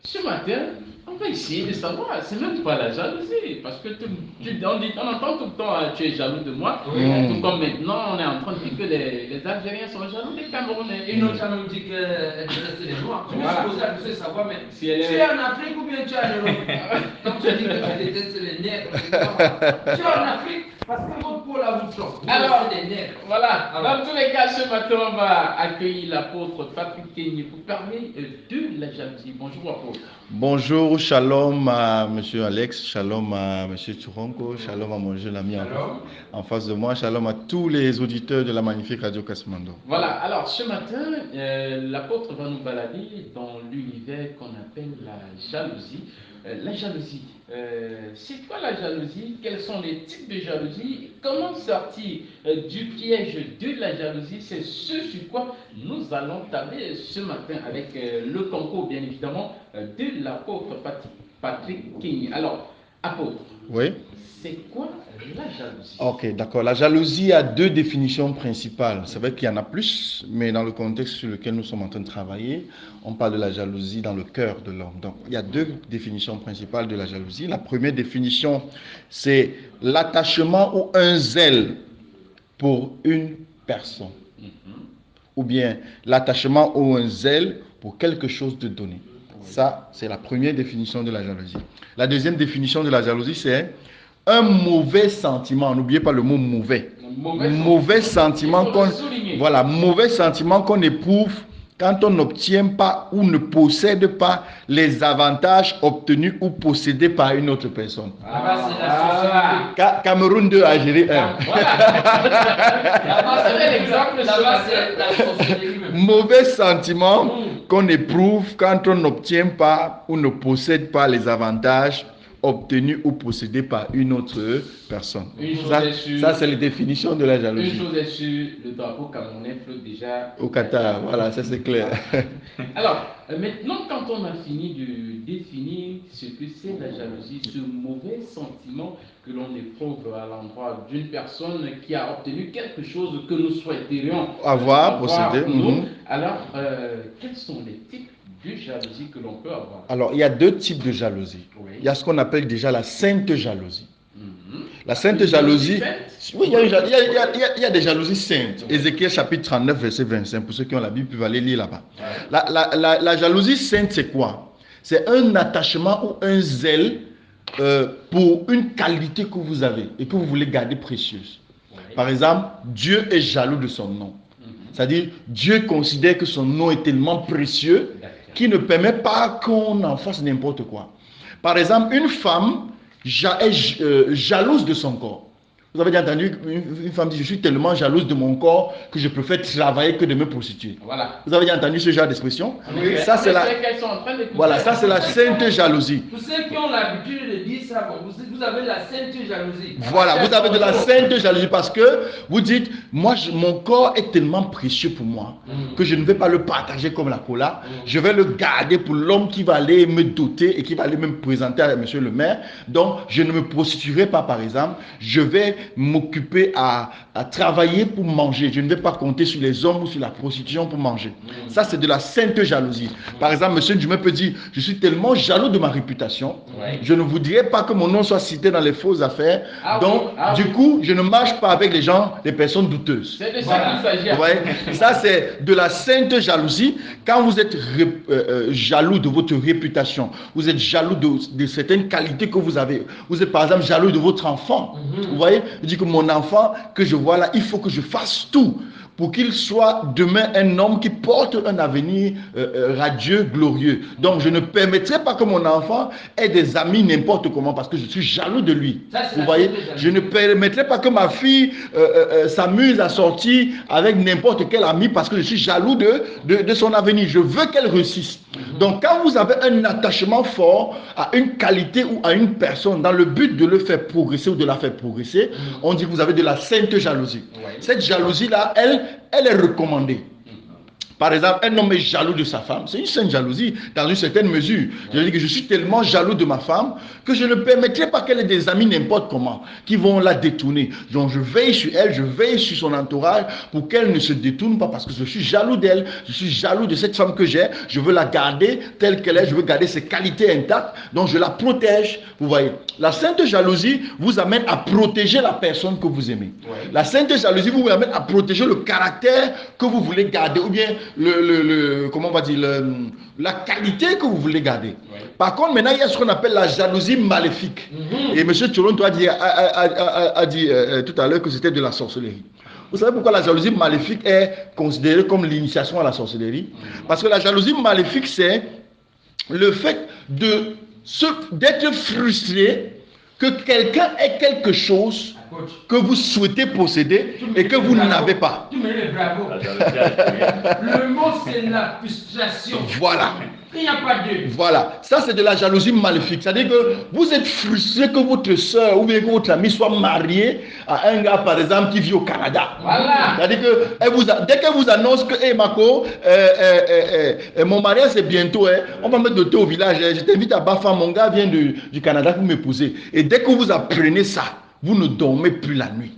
ce matin, on va essayer de savoir, c'est même pas la jalousie, parce que on entend tout le temps, tu es jaloux de moi, tout comme maintenant, on est en train de dire que les Algériens sont jaloux des Camerounais. Et nous, ça nous dit que c'est les Noirs. Je me suis posé la question de savoir, mais Si tu es en Afrique ou bien tu es en Europe? Donc tu as dit que tu détestes les nègres. Tu es en Afrique parce que votre peau là vous choque. Alors, c'est des nègres. voilà, dans tous les cas, ce matin, on va accueillir l'apôtre Patrick Kenny pour parler de la jalousie. Bonjour, apôtre. Bonjour, shalom à monsieur Alex, shalom à monsieur Turonko, shalom à mon jeune ami en face de moi, shalom à tous les auditeurs de la magnifique radio Kassimando. Voilà, alors ce matin, l'apôtre va nous balader dans l'univers qu'on appelle la jalousie. La jalousie, c'est quoi la jalousie? Quels sont les types de jalousie? Comment sortir du piège de la jalousie? C'est ce sur quoi nous allons tabler ce matin avec le concours, bien évidemment, de l'apôtre Patrick Kenny. Alors, apôtre, oui, c'est quoi la jalousie? Ok, d'accord. La jalousie a deux définitions principales. C'est vrai qu'il y en a plus, mais dans le contexte sur lequel nous sommes en train de travailler, on parle de la jalousie dans le cœur de l'homme. Donc, il y a deux définitions principales de la jalousie. La première définition, c'est l'attachement ou un zèle pour une personne. Ou bien l'attachement ou un zèle pour quelque chose de donné. Ça, c'est la première définition de la jalousie. La deuxième définition de la jalousie, c'est un mauvais sentiment. N'oubliez pas le mot mauvais. Mauvais sentiment mauvais sentiment qu'on éprouve quand on n'obtient pas ou ne possède pas les avantages obtenus ou possédés par une autre personne. Cameroun 2, Algérie 1. Mauvais sentiment qu'on éprouve quand on n'obtient pas ou ne possède pas les avantages obtenu ou possédé par une autre personne. Ça c'est la définition de la jalousie. Une chose est sûre, le drapeau camerounais flotte déjà au Qatar. Voilà, ça c'est clair. Alors, maintenant, quand on a fini de définir ce que c'est la jalousie, ce mauvais sentiment que l'on éprouve à l'endroit d'une personne qui a obtenu quelque chose que nous souhaiterions avoir, posséder. Alors, quels sont les types de jalousie que l'on peut avoir? Alors, il y a deux types de jalousie. Oui. Il y a ce qu'on appelle déjà la sainte jalousie. La sainte jalousie, oui, il y a des jalousies saintes. Ézéchiel chapitre 39, verset 25, pour ceux qui ont la Bible, peuvent aller lire là-bas. La jalousie sainte, c'est quoi? C'est un attachement ou un zèle pour une qualité que vous avez et que vous voulez garder précieuse. Par exemple, Dieu est jaloux de son nom. C'est-à-dire, Dieu considère que son nom est tellement précieux qu'il ne permet pas qu'on en fasse n'importe quoi. Par exemple, une femme est jalouse de son corps. Vous avez déjà entendu une femme dire: je suis tellement jalouse de mon corps que je préfère travailler que de me prostituer. Voilà. Vous avez déjà entendu ce genre d'expression? Oui. Ça, c'est la sainte jalousie. Pour ceux qui ont l'habitude de dire ça, vous avez la sainte jalousie. Voilà, vous avez de la sainte jalousie parce que vous dites: moi, mon corps est tellement précieux pour moi que je ne vais pas le partager comme la cola. Je vais le garder pour l'homme qui va aller me doter et qui va aller me présenter à monsieur le maire. Donc, je ne me prostituerai pas, par exemple. Je vais m'occuper à travailler pour manger. Je ne vais pas compter sur les hommes ou sur la prostitution pour manger. Ça, c'est de la sainte jalousie. Par exemple, monsieur Njumé peut dire: je suis tellement jaloux de ma réputation, je ne voudrais pas que mon nom soit cité dans les fausses affaires. Du coup, je ne marche pas avec les personnes douteuses. C'est de ça qu'il s'agit. Ça, c'est de la sainte jalousie. Quand vous êtes jaloux de votre réputation, vous êtes jaloux de certaines qualités que vous avez. Vous êtes par exemple jaloux de votre enfant. Vous voyez, je dis que mon enfant que je vois là, il faut que je fasse tout pour qu'il soit demain un homme qui porte un avenir radieux, glorieux. Donc je ne permettrai pas que mon enfant ait des amis n'importe comment parce que je suis jaloux de lui. Vous voyez, je ne permettrai pas que ma fille s'amuse à sortir avec n'importe quel ami parce que je suis jaloux de son avenir. Je veux qu'elle réussisse. Donc quand vous avez un attachement fort à une qualité ou à une personne dans le but de le faire progresser ou de la faire progresser, on dit que vous avez de la sainte jalousie. Cette jalousie-là, elle est recommandée. Par exemple, un homme est jaloux de sa femme. C'est une saine jalousie, dans une certaine mesure. Je veux dire que je suis tellement jaloux de ma femme que je ne permettrai pas qu'elle ait des amis n'importe comment qui vont la détourner. Donc je veille sur elle, je veille sur son entourage pour qu'elle ne se détourne pas parce que je suis jaloux d'elle. Je suis jaloux de cette femme que j'ai. Je veux la garder telle qu'elle est. Je veux garder ses qualités intactes. Donc je la protège. Vous voyez, la sainte jalousie vous amène à protéger la personne que vous aimez. La sainte jalousie vous amène à protéger le caractère que vous voulez garder ou bien comment on va dire, la qualité que vous voulez garder. Par contre, maintenant, il y a ce qu'on appelle la jalousie maléfique. Et M. Toronto a dit tout à l'heure que c'était de la sorcellerie. Vous savez pourquoi la jalousie maléfique est considérée comme l'initiation à la sorcellerie? Parce que la jalousie maléfique, c'est le fait d'être frustré que quelqu'un ait quelque chose que vous souhaitez posséder et que vous n'avez pas. Tu me dis bravo. Le mot, c'est la frustration. Voilà. Il n'y a pas deux. Voilà. Ça, c'est de la jalousie maléfique. C'est-à-dire que vous êtes frustré que votre soeur ou bien que votre ami soit marié à un gars, par exemple, qui vit au Canada. Voilà. C'est-à-dire que dès qu'elle vous annonce que, hey, Marco, mon mariage, c'est bientôt, on va me doter au village. Je t'invite à Bafa, mon gars vient du Canada pour m'épouser. Et dès que vous apprenez ça, vous ne dormez plus la nuit.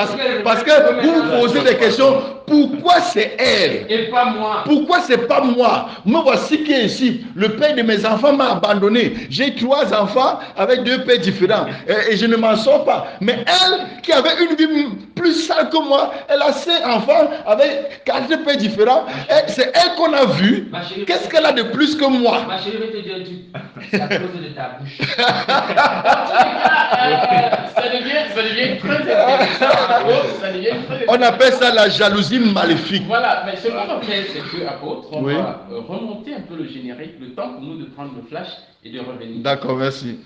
Parce que vous vous posez des questions. Pourquoi c'est elle et pas moi? Pourquoi c'est pas moi? Me voici qui est ici. Le père de mes enfants m'a abandonné. J'ai 3 enfants avec 2 pères différents. Et je ne m'en sors pas. Mais elle, qui avait une vie plus sale que moi, elle a 5 enfants avec 4 pères différents. C'est elle qu'on a vue. Qu'est-ce qu'elle a de plus que moi? Ma chérie, je vais te dire un truc. C'est à cause de ta bouche. Ça devient très intéressant. On appelle ça la jalousie maléfique. Voilà, mais ce qu'on va faire, c'est que, apôtre, on Oui. va remonter un peu le générique, le temps pour nous de prendre le flash et de revenir. D'accord, merci.